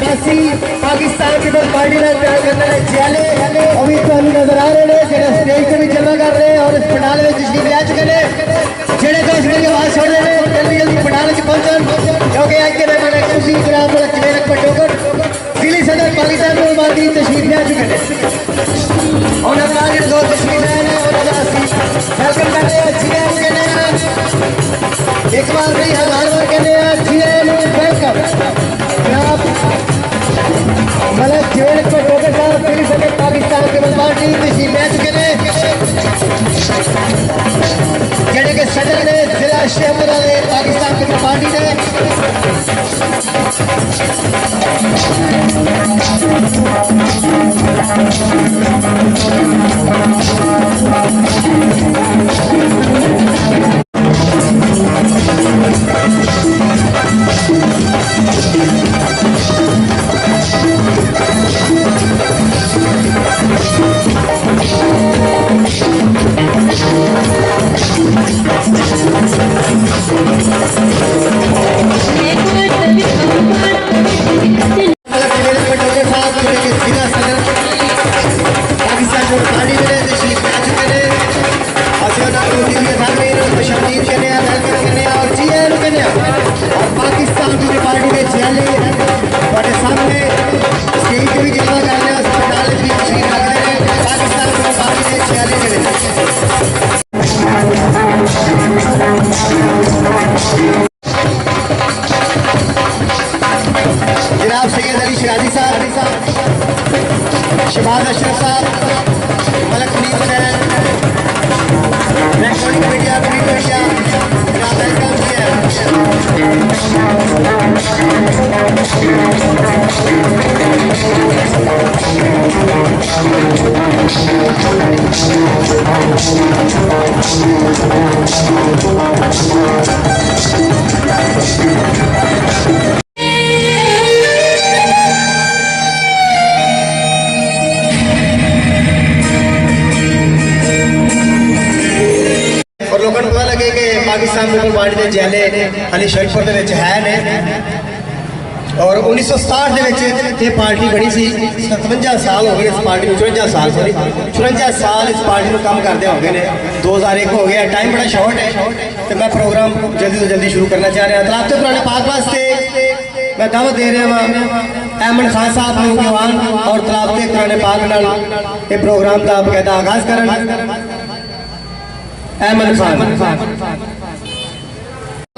पाकिस्तान की तरफ पार्टी का तैयार करने वाले जियाले अभी तो नजर आ रहे हैं जो स्टेज पे भी जलवा कर रहे हैं और इस पंडाल में तशरीफ ले चुके हैं जेड़े दोस्त मेरी आवाज सुन रहे हैं जल्दी जल्दी पंडाल में पहुंचन क्योंकि आज के मेहमान खुशी ग्राम पर चमेरक पटोकर दिल्ली सदर पाकिस्तान में बादी तशरीफ ले चुके हैं और हमारा जो दोस्त तशरीफ ले हैं और वेलकम करते हैं जियाल के लिए एक बार नहीं हजार बार कहते हैं जियाल वेलकम मलक जेल को टोकर साहब दिल्ली सदर पाकिस्तान के पार्टी तशरीफ ले चुके हैं जेड़े के सदर ने जिला शेखपुरा ने पाकिस्तान की पार्टी ने शहबाज अशरफ साहब Malik Munir Hussain electronic media print media welcome Pakistan बिल्कुल पार्टी के जैले हाली शेखपुर है ने اور 1967 یہ پارٹی بنی سی 57 سال ہو گئے اس پارٹی میں 54 سال سوری 54 سال اس پارٹی میں کام کردے ہو گئے 2001 ہو گیا ٹائم بڑا شارٹ ہے تو میں پروگرام جلدی تو جلدی شروع کرنا چاہ رہا ہوں طلبت قرآن پاک واسطے میں دعوت دے رہا ہوں احمد خان صاحب نوجوان اور طلبت قرآن پاک نال یہ پروگرام کا باقاعدہ آغاز کرنا احمد خان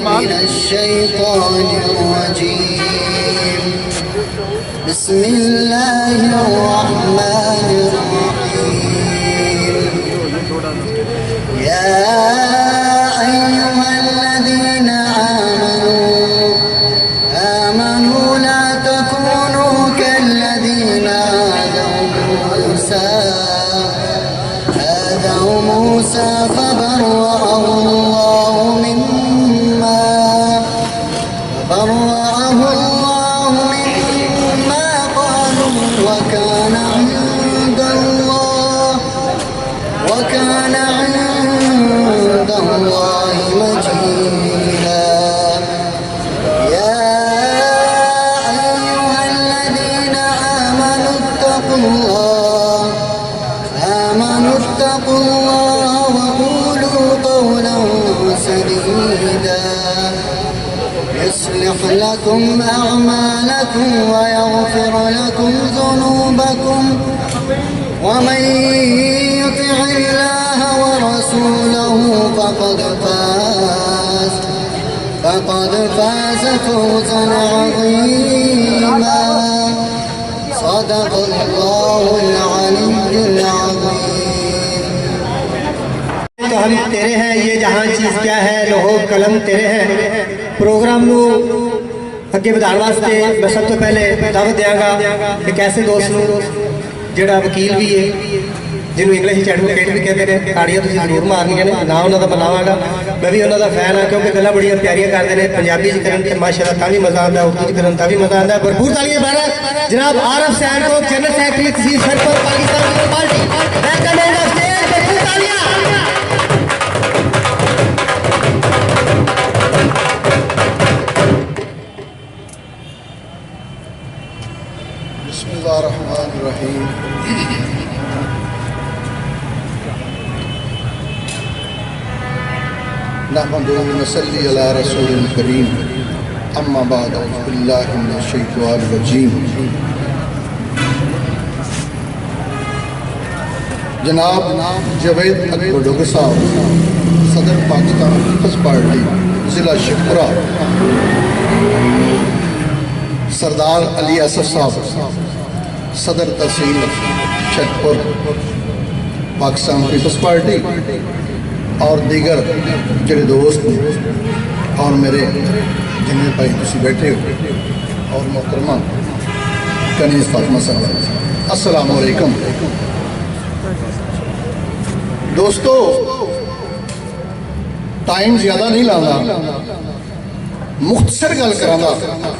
من الشيطان الرجيم بسم الله الرحمن الرحيم يا أيها الذين آمنوا لا تكونوا كالذين آذوا موسى فبرأه الله مما قالوا وكان عند الله وجيها يا أيها الذين آمنوا اتقوا الله وقولوا قولا سديدا يصلح لكم أعمالكم ويغفر لكم ذنوبكم ومن يطع الله ورسوله فقد فاز فوزا عظيما صدق الله العلي العظيم تو ہم تیرے ہیں یہ جہاں چیز کیا ہے لوہو قلم تیرے ہیں پروگرام نو اگے بدھان واسطے میں سب تو پہلے دعوت دیاں گا ایک ایسے دوست نو جڑا وکیل بھی ہے جنہوں انگلش ایڈوکیٹ بھی کہتے ہیں تاڑیاں تسی ضرور مارنیاں نے نہ انہوں دا بناواں گا میں بھی انہوں دا فین ہاں کیونکہ گلاں بڑیاں پیاریاں کرتے ہیں پنجابی چ کرن تے ماشاءاللہ تاں بھی مزہ آندا ہے اردو چ کرن تاں بھی مزہ آندا ہے بھرپور تالیاں بہنا جناب عارف سین کو جنرل سیکرٹری تحصیل سرپر Pakistan peoples party welcome in the stage بھرپور تالیاں بسم اللہ الرحمن الرحیم نحمد و نصلی علی رسول الکریم اما بعد اعوذ باللہ من الشیطان الرجیم جناب جاوید اکبر ڈوگر صاحب صدر پاکستان پیپلز پارٹی ضلع شیخپورہ سردار علی اسد صاحب صدر تحصیل شیخپور پاکستان پیپلز پارٹی اور دیگر جڑے دوست اور میرے جنہیں بھائی تسی بیٹھے ہو اور محترمہ کنیز فاطمہ صاحب السلام علیکم دوستو ٹائم زیادہ نہیں لانا مختصر گل کرانا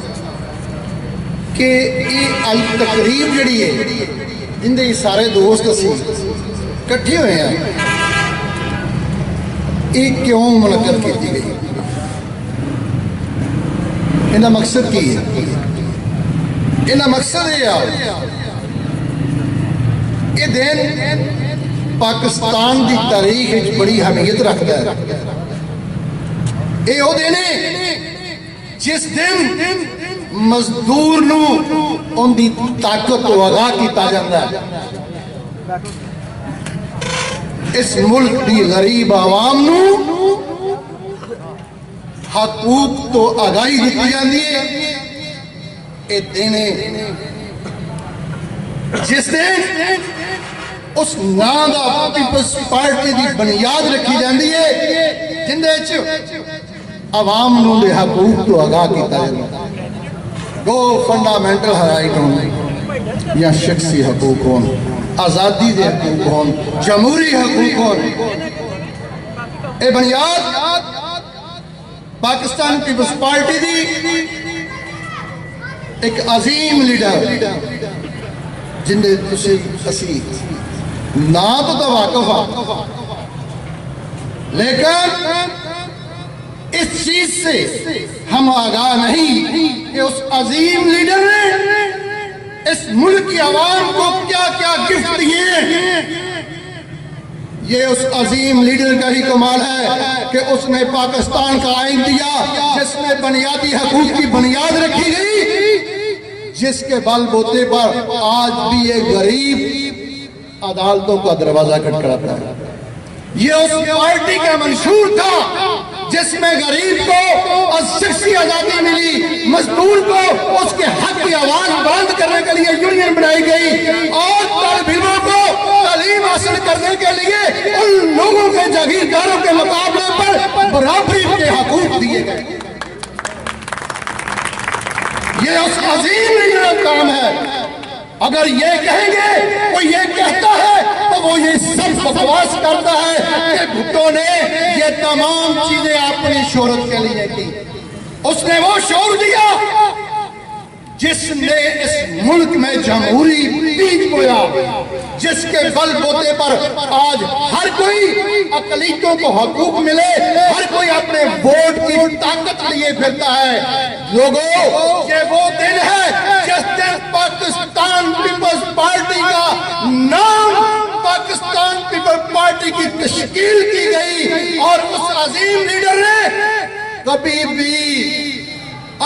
کہ یہ آج تقریب جڑی ہے جن دے سارے دوست اسی کٹھے ہوئے ہیں یہ کیوں منعقد کی گئی ان کا مقصد کی ہے ان کا مقصد یہ دن پاکستان کی تاریخ بڑی اہمیت رکھتا ہے یہ وہ دن ہے جس دن مزدور نو ان دی طاقت تو آگاہ کیتا جاتا ہے اس ملک دی غریب عوام نو حقوق تو آگاہی دیتی جاتی ہے یہ دن جس دن اس نام دا پیپلز پارٹی دی بنیاد رکھی جاتی ہے جن دے عوام نو دے حقوق تو آگاہ کیتا جاتا ہے دو فنڈامنٹل رائٹ ہوں یا شخصی حقوق ہوں آزادی دے حقوق ہوں جمہوری حقوق ہوں اے بنیاد پاکستان پیپلز پارٹی دی ایک عظیم لیڈر جن دے تسی اسی نا تو واقف لیکن اس چیز سے ہم آگاہ نہیں کہ اس عظیم لیڈر نے اس ملک کی عوام کو کیا کیا گفٹ دیے ہیں۔ یہ اس عظیم لیڈر کا ہی کمال ہے کہ اس نے پاکستان کا آئین دیا جس میں بنیادی حقوق کی بنیاد رکھی گئی، جس کے بل بوتے پر آج بھی ایک غریب عدالتوں کا دروازہ کھٹکھٹاتا ہے۔ یہ اس پارٹی کا منشور تھا جس میں غریب کو شخصی آزادی ملی، مزدور کو اس کے حق کی آواز بلند کرنے کے لیے یونین بنائی گئی، اور طالب علموں کو تعلیم حاصل کرنے کے لیے ان لوگوں کے جاگیرداروں کے مقابلے پر برابری کے حقوق دیے گئے۔ یہ اس عظیم لیڈر کا کام ہے۔ اگر یہ کہیں گے کوئی یہ کہتا ہے تو وہ یہ سب بکواس کرتا ہے کہ بھٹو نے یہ تمام چیزیں اپنی شہرت کے لیے کی۔ اس نے وہ شعور دیا جس نے اس ملک میں جمہوری بیج بویا، جس کے بل بوتے پر آج ہر کوئی اقلیتوں کو حقوق ملے، ہر کوئی اپنے ووٹ کی طاقت لیے پھرتا ہے۔ لوگوں، یہ وہ دن ہے جس دن پاکستان پیپلز پارٹی کا نام پاکستان پیپلز پارٹی کی تشکیل کی گئی، اور اس عظیم لیڈر نے کبھی بھی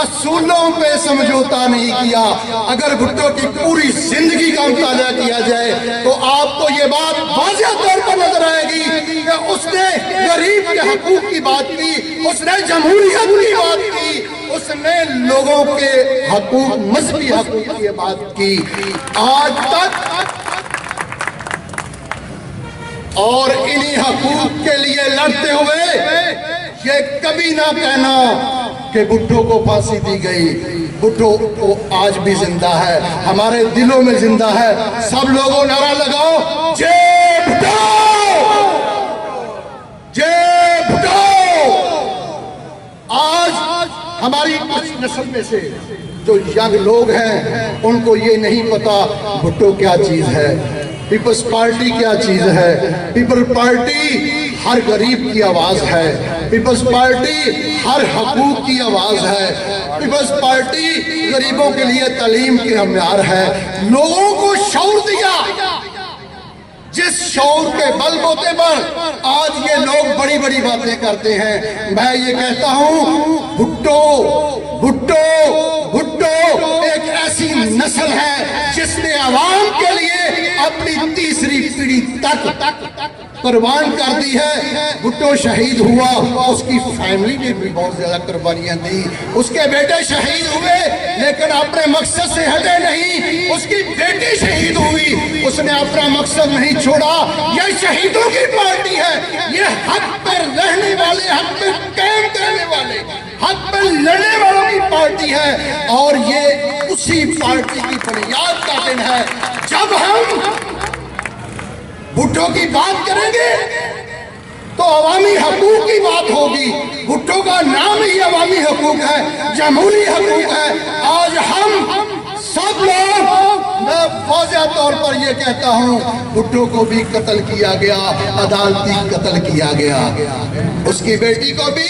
اصولوں پہ سمجھوتا نہیں کیا۔ اگر بھٹو کی پوری زندگی کا مطالعہ کیا جائے تو آپ کو یہ بات واضح طور پر نظر آئے گی کہ اس نے غریب کے حقوق کی بات کی، اس نے جمہوریت کی بات کی، اس نے لوگوں کے حقوق، مذہبی حقوق کی بات کی آج تک، اور انہی حقوق کے لیے لڑتے ہوئے یہ کبھی نہ کہنا کہ بھٹو کو پھانسی دی گئی۔ بھٹو کو آج بھی زندہ ہے، ہمارے دلوں میں زندہ ہے۔ سب لوگوں نعرہ لگاؤ، جے بھٹو، جے بھٹو۔ آج ہماری کچھ نسل میں سے جو ینگ لوگ ہیں ان کو یہ نہیں پتا بھٹو کیا چیز ہے، پیپلز پارٹی کیا چیز ہے۔ پیپل پارٹی ہر غریب کی آواز ہے، پیپلز پارٹی ہر حقوق کی آواز ہے، پیپلز پارٹی غریبوں کے لیے تعلیم کے معیار ہے۔ لوگوں کو شعور دیا، جس شعور کے بل بوتے پر آج یہ لوگ بڑی بڑی باتیں کرتے ہیں۔ میں یہ کہتا ہوں، بھٹو ایک ایسی نسل ہے جس نے عوام کے لیے اپنی تیسری پیڑھی تک قربان کر دی ہے۔ بھٹو شہید ہوا، اس کی فیملی نے بھی بہت زیادہ قربانیاں دی، اس کے بیٹے شہید ہوئے لیکن اپنے مقصد سے ہٹے نہیں، اس کی بیٹی شہید ہوئی، اس نے اپنا مقصد نہیں چھوڑا۔ یہ شہیدوں کی پارٹی ہے، یہ حق پر رہنے والے، حق پر قائم کرنے والے، حق پر لڑنے والوں کی پارٹی ہے، اور یہ اسی پارٹی کی بنیاد کا دن ہے۔ جب ہم بھٹو کی بات کریں گے تو عوامی حقوق کی بات ہوگی۔ بھٹو کا نام ہی عوامی حقوق ہے، جمہوری حقوق ہے۔ آج ہم سب لوگ، میں واضح طور پر یہ کہتا ہوں، بھٹو کو بھی قتل کیا گیا، عدالتی قتل کیا گیا، اس کی بیٹی کو بھی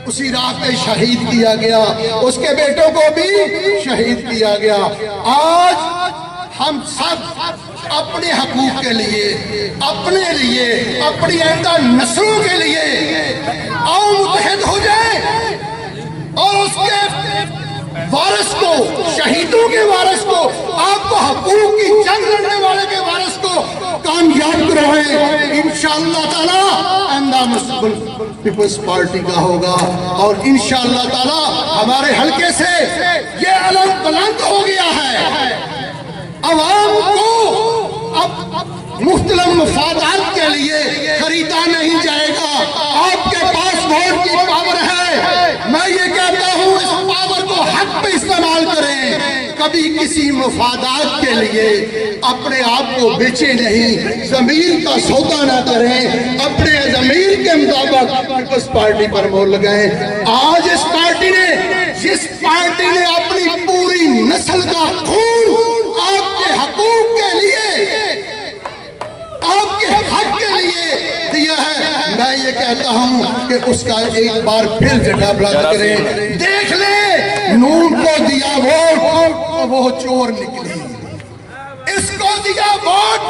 اسی رات میں شہید کیا گیا، اس کے بیٹوں کو بھی شہید کیا گیا۔ آج ہم سب اپنے حقوق کے لیے، اپنے لیے، اپنی آئندہ نسلوں کے لیے آؤ متحد ہو جائیں، اور اس کے وارث کو، شہیدوں کے وارث کو، آپ کو حقوق کی جنگ لڑنے والے کے وارث کو کامیاب کرائیں۔ انشاءاللہ تعالی آئندہ مستقبل پیپلز پارٹی کا ہوگا، اور انشاءاللہ تعالی ہمارے حلقے سے یہ علم بلند ہو گیا ہے۔ عوام کو اب مختلف مفادات کے لیے خریدا نہیں جائے گا۔ آپ کے پاس ووٹ کی پاور ہے، میں یہ کہتا ہوں اس پاور کو حق پہ استعمال کریں، کبھی کسی مفادات کے لیے اپنے آپ کو بیچے نہیں، ضمیر کا سودا نہ کریں، اپنے ضمیر کے مطابق پیپلز پارٹی پر مہر لگائیں۔ آج اس پارٹی نے، جس پارٹی نے اپنی پوری نسل کا خون آپ کے حقوق کے لیے، آپ کے حق کے لیے دیا ہے، میں یہ کہتا ہوں کہ اس کا ایک بار پھر جھنڈا بلند کریں. دیکھ لیں نون کو دیا ووٹ وہ چور نکلی, اس کو دیا ووٹ,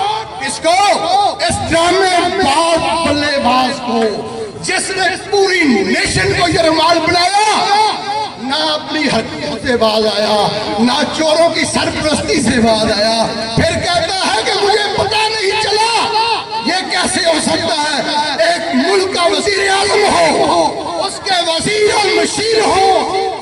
اس کو, اس ڈرامے باز بلے باز کو جس نے پوری نیشن کو یرغمال بنایا, نہ اپنی حرکتوں سے باز آیا, نہ چوروں کی سرپرستی سے باز آیا, پھر کہتا ہے کہ مجھے پتہ نہیں چلا. یہ کیسے ہو سکتا ہے؟ ایک ملک کا وزیر اعظم ہو, اس کے وزیر المشیر ہو,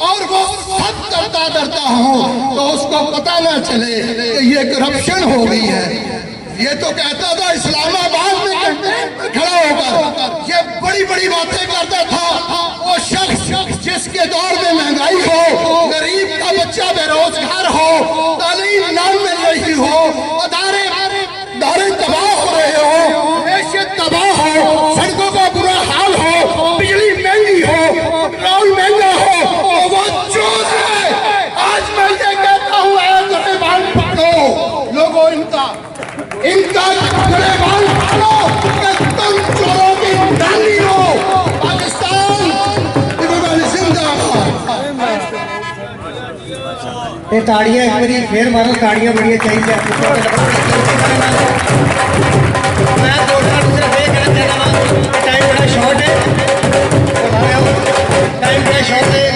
اور وہ سب کرتا ڈرتا ہو تو اس کو پتہ نہ چلے کہ یہ کرپشن ہو گئی ہے. یہ تو کہتا تھا اسلام آباد میں کھڑا ہو کر یہ بڑی بڑی باتیں کرتا تھا. وہ شخص جس کے دور میں مہنگائی ہو, غریب کا بچہ بے روزگار ہو, تعلیم نہ مل رہی ہو, ادارے تباہ ہو رہے ہو, معیشت تباہ ہو, سڑکوں کا برا حال ہو, بجلی مہنگی ہو, پٹرول مہنگا ہو, وہ چور ہے. آج میں یہ کہتا ہوں اے گریبان پکڑو لوگوں, ان کا گریبان پکڑو کہ تم چوروں کی ڈالی ہو. پاکستان زندہ باد. یہ تاڑیاں ایک باری پھر مارو, تاڑیاں بڑی چاہیے. میں صرف یہ کہنا چاہتا ہوں کہ ٹائم بڑا شارٹ ہے, ٹائم بڑا شارٹ ہے.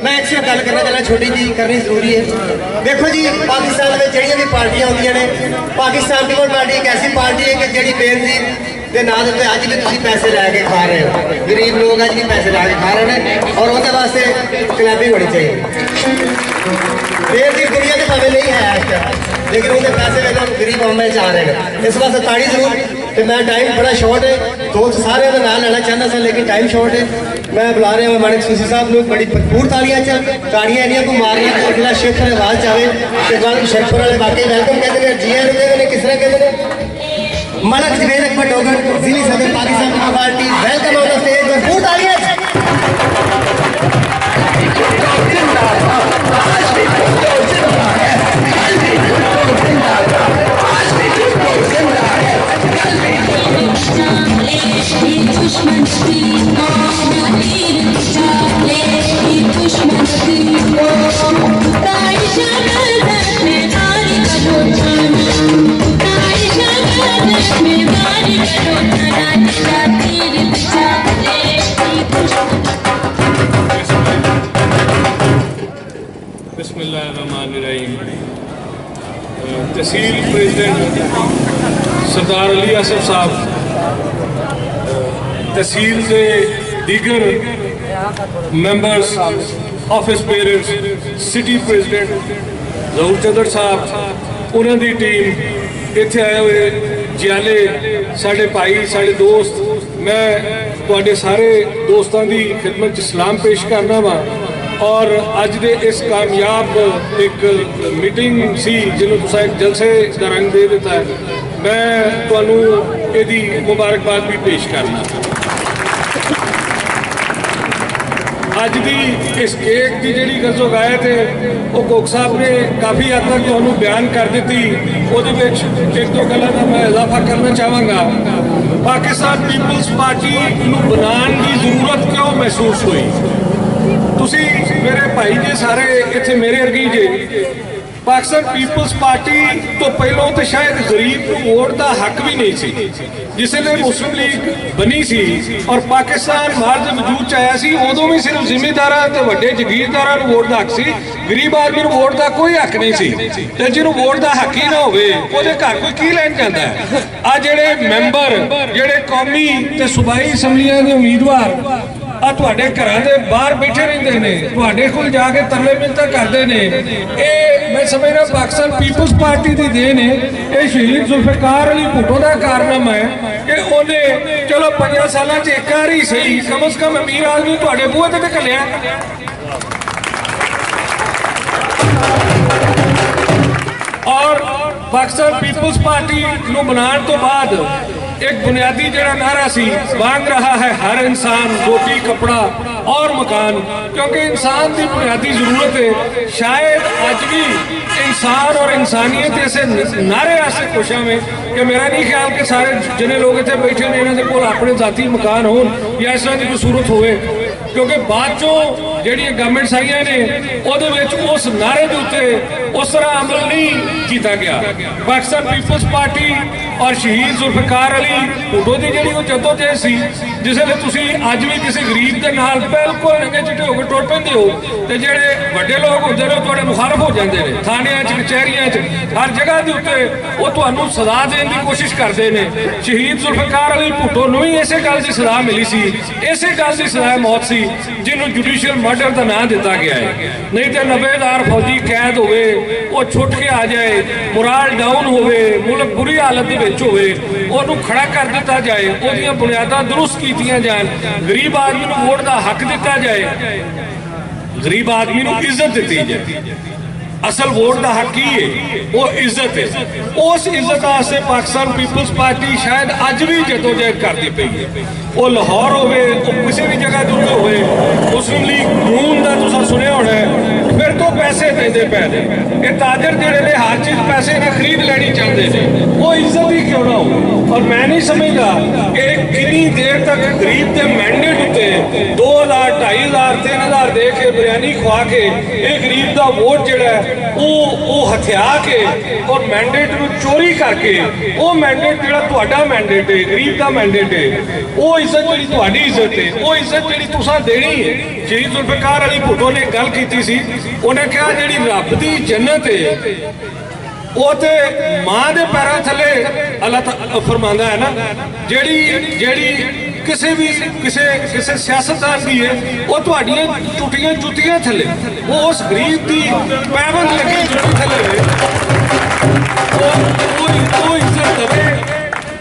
میں ایک سے گل کرنا چاہنا, چھوٹی جی کرنی ضروری ہے. دیکھو جی, پاکستان میں جہاں بھی پارٹیاں ہوتی ہیں, پاکستان پیپل پارٹی ایک ایسی پارٹی ہے کہ جہی بے نظیر کے نام سے اج بھی تھی پیسے لے کے کھا رہے ہو. غریب لوگ اج بھی پیسے لے کے کھا رہے ہیں, اور وہ واسطے کلیبنگ ہونی چاہیے. بے نظیر دنیا کے پاوے نہیں ہے آج تک, لیکن وہ پیسے لے کر غریب عوام میں چاہ رہے ہیں. اس واسطے تاڑی ضرور. کہ میں ٹائم بڑا شارٹ ہے, دوست سارے کا نام لینا چاہتا سا, لیکن ٹائم شارٹ ہے. میں بلا رہا ہوں مانک سوسی صاحب نے بڑی بھرپور تالیاں تاڑیاں انیاں کو مارنی تو جڑا شیخ والے آواز چاہے کہ شیخپور والے باقی ویلکم کہتے ہیں, جی آر نے کس طرح کہتے ہیں. ملک جوید اکبر ڈوگر ضلعی صدر Pakistan peoples party, welcome on the stage. بھرپور تالیاں. بسم اللہ الرحمن الرحیم. تحصیل پریزیڈنٹ سردار علی آصف صاحب, تحصیل کے دیگر members, office bears, city president ظہور چدر صاحب, انہوں کی ٹیم, اتنے آئے ہوئے جیالے ساڑھے بھائی ساڑھے دوست, میں تواڈے سارے دوستان دی خدمت سلام پیش کرنا وا. اور اج دے اس کامیاب ایک میٹنگ سی جنہوں تسا ایک جلسے کا رنگ دے دیتا ہے, میں تانوں ایدی مبارکباد بھی پیش کرنا. اج دی اس کیک کی جڑی غزو غایت ہے وہ کوک صاحب نے کافی حد تک تانوں بیان کر دیتی. وہ ایک دو گلاں دا میں اضافہ کرنا چاہواں گا. پاکستان پیپلز پارٹی نو بنان کی ضرورت کیوں محسوس ہوئی؟ تسی میرے بھائی جی سارے اتنے میرے ارگی جے, پاکستان پیپلز پارٹی تو پہلوں تو شاید غریب کو ووٹ دا حق بھی نہیں سی. جس نے مسلم لیگ بنی سی اور پاکستان باہر دے وجود چاہیا سی, ادوں بھی صرف ذمہ داراں تے وڈے جگیرداراں نوں ووٹ دا حق سی, غریب آدمی نوں ووٹ دا کوئی حق نہیں سی. تے جنوں ووٹ دا حق ہی نہ ہوئے وہ دے گھر کوئی کی لین جاندا ہے؟ آ جڑے ممبر جڑے قومی تے صوبائی اسمبلیاں دے امیدوار آ تواڈے گھراں دے باہر بیٹھے رہندے نے, تواڈے کول جا کے ترلے منتیں کردے نے. اے میں سمجھنا پاکستان پیپلز پارٹی دی دین ہے. اے شہید ذوالفقار علی بھٹو دا کارنامہ ہے کہ انہیں چلو 5 سالاں چ ایک بار ہی صحیح کم از کم امیر آدمی تواڈے بوہے تے گھلیا. اور پاکستان پیپلز پارٹی نو بنان تو بعد एक बुनियादी जड़ा नारा सी, मांग रहा है हर इंसान रोटी कपड़ा और मकान, क्योंकि इंसान की बुनियादी जरूरत है। शायद अज भी इंसान और इंसानियत ऐसे नारे ऐसे खुशा में कि मेरा नहीं ख्याल कि सारे जिन्हें लोग इतने बैठे ने इन्होंने कोल अपने जाती मकान हो या इस तरह की कोई सूरत होवे, क्योंकि बाद चो ਜਿਹੜੀਆਂ ਗਵਰਨਮੈਂਟਸ ਆਈਆਂ ਨੇ ਉਹਦੇ ਵਿੱਚ ਉਸ ਨਾਰੇ ਦੇ ਉੱਤੇ ਉਸ ਤਰ੍ਹਾਂ ਅਮਲ ਨਹੀਂ ਕੀਤਾ ਗਿਆ। ਪਾਕਿਸਤਾਨ ਪੀਪਲਸ ਪਾਰਟੀ ਔਰ ਸ਼ਹੀਦ ਜ਼ੁਲਫਕਾਰ ਅਲੀ ਭੁੱਟੋ ਦੀ ਜਿਹੜੀ ਉਹ ਜਦੋਜਹਿਦ ਸੀ, ਜਿਸ ਵੇਲੇ ਤੁਸੀਂ ਅੱਜ ਵੀ ਕਿਸੇ ਗਰੀਬ ਦੇ ਨਾਲ ਬਿਲਕੁਲ ਨੰਗੇ ਚਿੱਟੇ ਹੋ ਕੇ ਟੁੱਟ ਪੈਂਦੇ ਹੋ ਤੇ ਜਿਹੜੇ ਵੱਡੇ ਲੋਕ ਹੁੰਦੇ ਨੇ ਤੁਹਾਡੇ ਮੁਖਾਲਫ ਹੋ ਜਾਂਦੇ ਨੇ, ਥਾਣਿਆਂ 'ਚ ਕਚਹਿਰੀਆਂ 'ਚ ਹਰ ਜਗ੍ਹਾ ਦੇ ਉੱਤੇ ਉਹ ਤੁਹਾਨੂੰ ਸਜ਼ਾ ਦੇਣ ਦੀ ਕੋਸ਼ਿਸ਼ ਕਰਦੇ ਨੇ। ਸ਼ਹੀਦ ਜ਼ੁਲਫਕਾਰ ਅਲੀ ਭੁੱਟੋ ਨੂੰ ਵੀ ਇਸੇ ਗੱਲ ਦੀ ਸਜ਼ਾ ਮਿਲੀ ਸੀ, ਇਸੇ ਗੱਲ ਦੀ ਸਜ਼ਾ ਮੌਤ ਸੀ ਜਿਹਨੂੰ ਜੁਡੀਸ਼ੀਅਲ ਮਰਡਰ ਦਾ ਨਾਂ ਦਿੱਤਾ ਗਿਆ ਹੈ। ਨਹੀਂ ਤੇ 90,000 ਫੌਜੀ ਕੈਦ ਹੋਵੇ, ਉਹ ਛੁੱਟ ਕੇ ਆ ਜਾਏ, ਮੁਰਾਲ ਡਾਊਨ ਹੋਵੇ, ਮੁਲਕ ਬੁਰੀ ਹਾਲਤ ਦੇ ਵਿੱਚ ਹੋਵੇ, ਉਹਨੂੰ ਖੜਾ ਕਰ ਦਿੱਤਾ ਜਾਏ, ਉਹਦੀਆਂ ਬੁਨਿਆਦਾਂ ਦਰੁਸਤ ਕੀਤੀਆਂ ਜਾਣ, ਗਰੀਬ ਆਦਮੀ ਨੂੰ ਵੋਟ ਦਾ ਹੱਕ ਦਿੱਤਾ ਜਾਏ, ਗਰੀਬ ਆਦਮੀ ਨੂੰ ਇੱਜ਼ਤ ਦਿੱਤੀ ਜਾਏ। असल वोट का हक ही है वो इज्जत है। उस इज्जत वास्ते पाकिस्तान पीपल्स पार्टी शायद अज भी जदोजहद करती पई है। वो लाहौर होवे, वो किसी भी जगह दूर होवे, मुस्लिम लीग नून का तुसां सुनिया होना है, फिर तो पैसे देते पे ने ये ताजर जिहड़े ने हर चीज पैसे ना खरीद लेनी चाहते हैं, वो इज्जत ही क्यों ना हो। और मैं नहीं समझदा कि कितनी देर तक गरीब के मैंडेट उत्ते 2,000 2,500 3,000 दे के बिरयानी खवा के ये गरीब का वोट जिहड़ा ਉਹ ਹਥਿਆ ਕੇ ਔਰ ਮੈਂਡੇਟ ਨੂੰ ਚੋਰੀ ਕਰਕੇ ਉਹ ਮੈਂਡੇਟ ਜਿਹੜਾ ਤੁਹਾਡਾ ਮੈਂਡੇਟ ਹੈ, ਗਰੀਬ ਦਾ ਮੈਂਡੇਟ ਹੈ, ਉਹ ਇੱਜ਼ਤ ਜਿਹੜੀ ਤੁਹਾਡੀ ਇੱਜ਼ਤ ਹੈ, ਉਹ ਇੱਜ਼ਤ ਜਿਹੜੀ ਤੁਸੀਂ ਦੇਣੀ ਹੈ। ਸ਼ਹੀਦ ਜ਼ੁਲਫਕਾਰ ਅਲੀ ਭੁੱਟੋ ਨੇ ਗੱਲ ਕੀਤੀ ਸੀ, ਉਹਨੇ ਕਿਹਾ ਜਿਹੜੀ ਰੱਬ ਦੀ ਜੰਨਤ ਹੈ ਉਹ ਤੇ ਮਾਂ ਦੇ ਪੈਰਾਂ ਥੱਲੇ ਅੱਲਾਹ ਤਾਲਾ ਫਰਮਾਉਂਦਾ ਹੈ ਨਾ, ਜਿਹੜੀ ਕਿਸੇ ਸਿਆਸਤਦਾਨ ਦੀ ਹੈ ਉਹ ਤੁਹਾਡੀਆਂ ਟੁੱਟੀਆਂ ਜੁੱਤੀਆਂ ਥੱਲੇ, ਉਹ ਉਸ ਗਰੀਬ ਦੀ ਪੈਬੰਦ ਲੱਗੀ ਜੁੱਤੀ ਥੱਲੇ ਉਹ ਇੱਜ਼ਤ ਦੇਵੇ,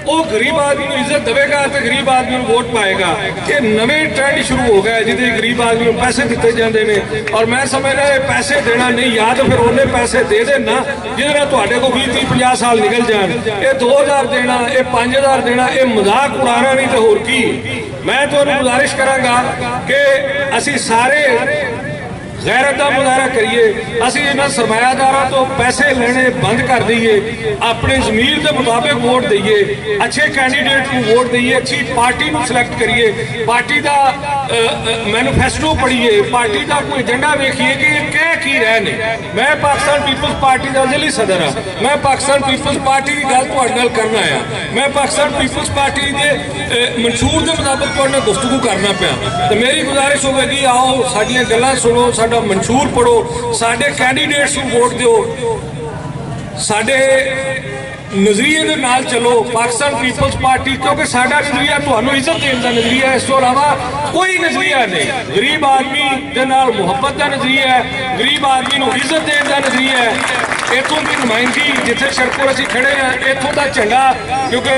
ਉਹ ਗਰੀਬ ਆਦਮੀ ਨੂੰ ਇੱਜ਼ਤ ਦੇਵੇਗਾ ਤੇ ਗਰੀਬ ਆਦਮੀ ਨੂੰ ਵੋਟ ਪਾਏਗਾ। ਇਹ ਨਵੇਂ ਟ੍ਰੈਂਡ ਸ਼ੁਰੂ ਹੋ ਗਿਆ ਜਿਹਦੇ ਗਰੀਬ ਆਦਮੀ ਨੂੰ ਪੈਸੇ ਦਿੱਤੇ ਜਾਂਦੇ ਨੇ, ਔਰ ਮੈਂ ਸਮਝਦਾ ਇਹ ਪੈਸੇ ਦੇਣਾ ਨਹੀਂ, ਜਾਂ ਤਾਂ ਫਿਰ ਉਹਨੇ ਪੈਸੇ ਦੇ ਦੇਣਾ ਜਿਹਦੇ ਨਾਲ ਤੁਹਾਡੇ ਕੋਲ 20-30-50 ਸਾਲ ਨਿਕਲ ਜਾਣ। ਇਹ 2,000 ਦੇਣਾ, ਇਹ 5,000 ਦੇਣਾ, ਇਹ ਮਜ਼ਾਕ ਉਡਾਉਣਾ ਨਹੀਂ ਤੇ ਹੋਰ ਕੀ। ਮੈਂ ਤੁਹਾਨੂੰ ਗੁਜ਼ਾਰਿਸ਼ ਕਰਾਂਗਾ ਕਿ ਅਸੀਂ ਸਾਰੇ गैरत का मुजाहरा करिए, असी इन्हां सरमायादारां तो पैसे लेने बंद कर दईए, अपने ज़मीर के मुताबिक वोट दईए, अच्छे कैंडीडेट को वोट दईए, अच्छी पार्टी को सिलेक्ट करिए, पार्टी का मैनीफेस्टो पढ़िए, पार्टी का कोई एजेंडा देखिए कि कह की रहे ने। मैं पाकिस्तान पीपल्स पार्टी का जिली सदर हाँ, मैं पाकिस्तान पीपल्स पार्टी की गल तुहाडे नाल करना आया, मैं पाकिस्तान पीपल्स पार्टी के मंशूर के मुताबिक तुहाडे नाल गुफ्तगू करना पिया। तो मेरी गुजारिश होगी आओ साडियां गल्लां सुनो, मंशूर पढ़ो, साडे कैंडीडेट्स को वोट दो, साडे नजरिए के नाल चलो। पाकिस्तान पीपल्स पार्टी क्योंकि साडा नजरिया तुहानू इज्जत देने का नजरिया है, इस तो इलावा कोई नजरिया नहीं। गरीब आदमी के नाल मुहब्बत का नजरिया है, गरीब आदमी को इज्जत देने का नजरिया है। इतों की नुमाइंदगी जिथे सड़कों असीं खड़े हैं, इतों का झंडा क्योंकि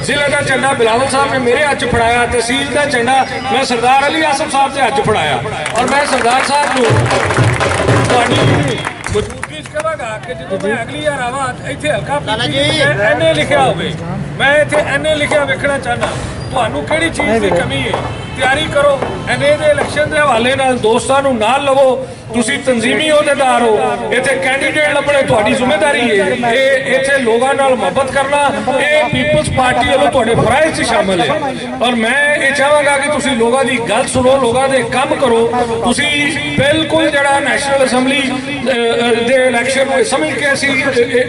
जिले का झंडा बिलावल साहब ने मेरे हाथ फड़ाया, तहसील का झंडा मैं सरदार अली आसफ साहब के हाथ फड़ाया, और मैं सरदार साहब को कहांगा कि जो मैं अगली बार आवां इत्थे हल्का एनए लिखिया होवे, मैं इत्थे एनए लिखिया वेखना चाहना। ਤੁਹਾਨੂੰ ਕਿਹੜੀ ਚੀਜ਼ ਦੀ ਕਮੀ ਹੈ, ਤਿਆਰੀ ਕਰੋ। ਐਨਏ ਦੇ ਇਲੈਕਸ਼ਨ ਦੇ ਹਵਾਲੇ ਨਾਲ ਦੋਸਤਾਂ ਨੂੰ ਨਾਲ ਲਵੋ, ਤੁਸੀਂ ਤਨਜ਼ੀਮੀ ਅਹੁਦੇਦਾਰ ਹੋ, ਇੱਥੇ ਕੈਂਡੀਡੇਟ ਲੱਭਣੇ ਤੁਹਾਡੀ ਜ਼ਿੰਮੇਵਾਰੀ ਹੈ। ਇਹ ਇੱਥੇ ਲੋਕਾਂ ਨਾਲ ਮੁਹੱਬਤ ਕਰਨਾ ਇਹ ਪੀਪਲਸ ਪਾਰਟੀ ਵੱਲੋਂ ਤੁਹਾਡੇ ਫਰਾਇਜ਼ 'ਚ ਸ਼ਾਮਲ ਹੈ। ਔਰ ਮੈਂ ਇਹ ਚਾਹਾਂਗਾ ਕਿ ਤੁਸੀਂ ਲੋਕਾਂ ਦੀ ਗੱਲ ਸੁਣੋ, ਲੋਕਾਂ ਦੇ ਕੰਮ ਕਰੋ। ਤੁਸੀਂ ਬਿਲਕੁਲ ਜਿਹੜਾ ਨੈਸ਼ਨਲ ਅਸੈਂਬਲੀ ਦੇ ਇਲੈਕਸ਼ਨ ਨੂੰ ਸਮਝ ਕੇ ਅਸੀਂ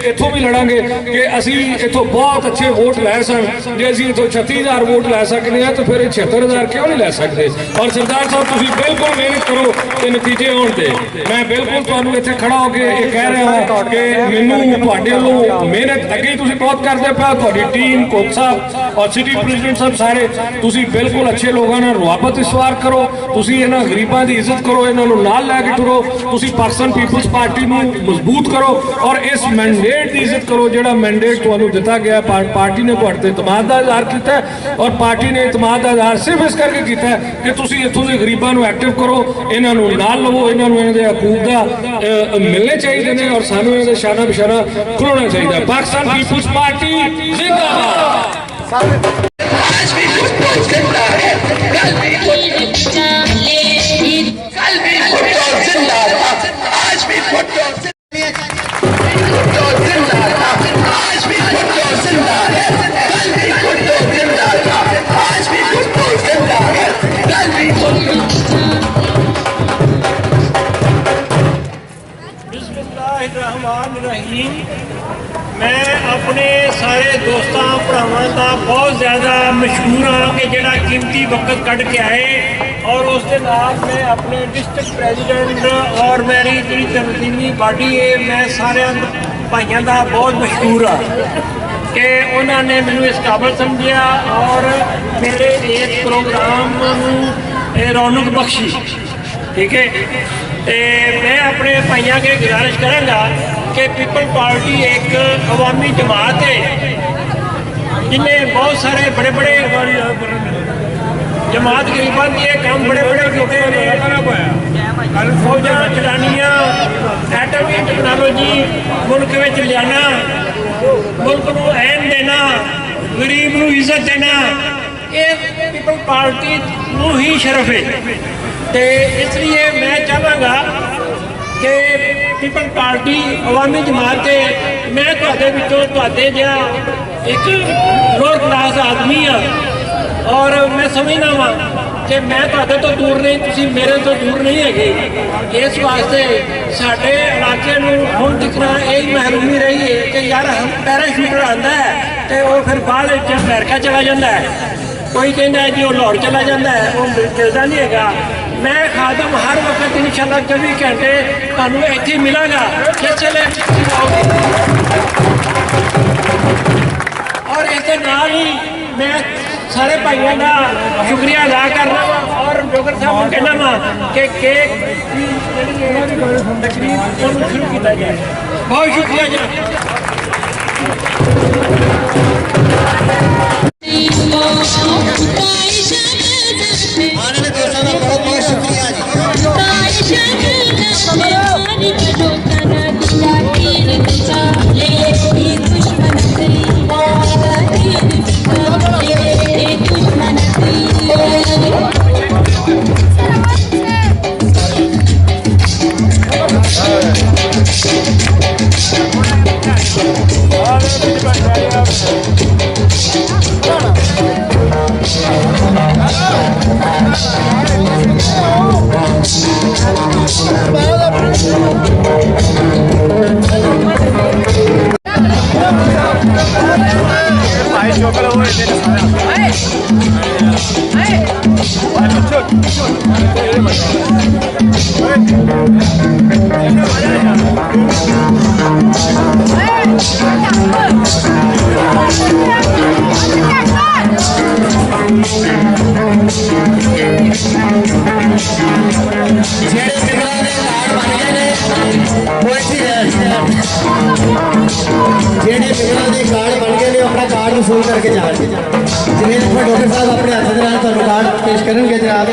ਇੱਥੋਂ ਵੀ ਲੜਾਂਗੇ ਕਿ ਅਸੀਂ ਇੱਥੋਂ ਬਹੁਤ ਅੱਛੇ ਵੋਟ ਲੈ ਸਨ। ਜੇ ਅਸੀਂ ਇੱਥੋਂ 36,000 ਵੋਟ ਲੈ ਸਕਦੇ हैं तो फिर 76,000 क्यों नहीं लै सकते। और सरदार साहब तुसीं बिल्कुल मेहनत करो तो नतीजे होण ते मैं बिल्कुल तुहानूं इत्थे खड़ा हो के ये कह रहा हूं कि मैनूं तुहाडे वल्लों मेहनत अगे तुसीं बहुत करदे पए, तुहाडी टीम कोच साहब और सिटी प्रेजिडेंट साहब सारे तुसीं बिल्कुल अच्छे लोगों नाल रुआबत इस्वार करो, तुसीं इन्हां गरीबां दी इज्जत करो, इन्हां नूं नाल लै के टुरो, तुसीं पाकिस्तान पीपल्स पार्टी नूं मजबूत करो और इस मैंडेट दी इज्जत करो जिहड़ा मैंडेट तुहानूं दिता गया। पार्टी ने तुहाडे ते इतमाद दा इज़हार कीता और पार्टी ने इतमाद का इज़हार सिर्फ इस करके किया कि तुसीं इत्थों दे गरीबां नूं एक्टिव करो, इन्हां नूं नाल लवो, इन्हां नूं इन्हां दे हकूक दा मिलने चाहिए ने और सानूं इन्हां दे शाना बिशाना खलोना चाहिए। पाकिस्तान पीपल्स पार्टी जिंदाबाद। बिस्मिल्लाहिर्रहमानिर्रहीम। मैं अपने सारे दोस्तों भरावां का बहुत ज़्यादा मशहूर हाँ कि जोड़ा कीमती वक्त कढ़ के आए और उस दे नाल मैं अपने डिस्ट्रिक्ट प्रेजिडेंट और मेरी जी तनजीमी बाडी है मैं सारे भाइयों का बहुत मशहूर हाँ कि उन्होंने मैनू इस काबिल समझा और मेरे इस प्रोग्राम रौनक बख्शी। ठीक है, तो मैं अपने भाइयों के गुजारिश कराँगा कि पीपल पार्टी एक अवामी जमात है जिन्हें बहुत सारे बड़े बड़े जमात गरीबों के काम बड़े बड़े फौजा चलानियाँ, एटमी टैक्नोलॉजी मुल्क में लियाना, मुल्क को ऐन देना, गरीब को इज्जत देना, ये पीपल पार्टी को ही शरफ है। तो इसलिए मैं चाहांगा कि पीपल पार्टी अवामी जमात है मैं तुहाडे जिहा एक लोअर क्लास आदमी हाँ और मैं समझना वा कि मैं तुहाडे तो दूर नहीं, तुसीं मेरे तो दूर नहीं है। इस वास्ते साडे इलाके नूं हुण दिखना यही महरूमी रही है कि यार पैराशूटर आंदा है तो वो फिर बाहर अमेरिका चला जाता है, कोई कहता है जी वो लाहौर चला जाता है, वो मिलता नहीं है। मैं खादम हर वक्त इंशाल्लाह 24 घंटे तुहानूं इत्थे मिलांगा जिस वेले और इस नाल ही मैं सारे भाइयों का शुक्रिया अदा करना और जोगर साहब को कहना वा कि केक की तकरीब शुरू किया जाए। बहुत शुक्रिया जी। आने दोस्तों का बहुत बहुत शुक्रिया वसूल करके जाएंगे जिन्हें डॉक्टर साहब अपने हाथों के नाल कार्ड पेश करेंगे जनाब।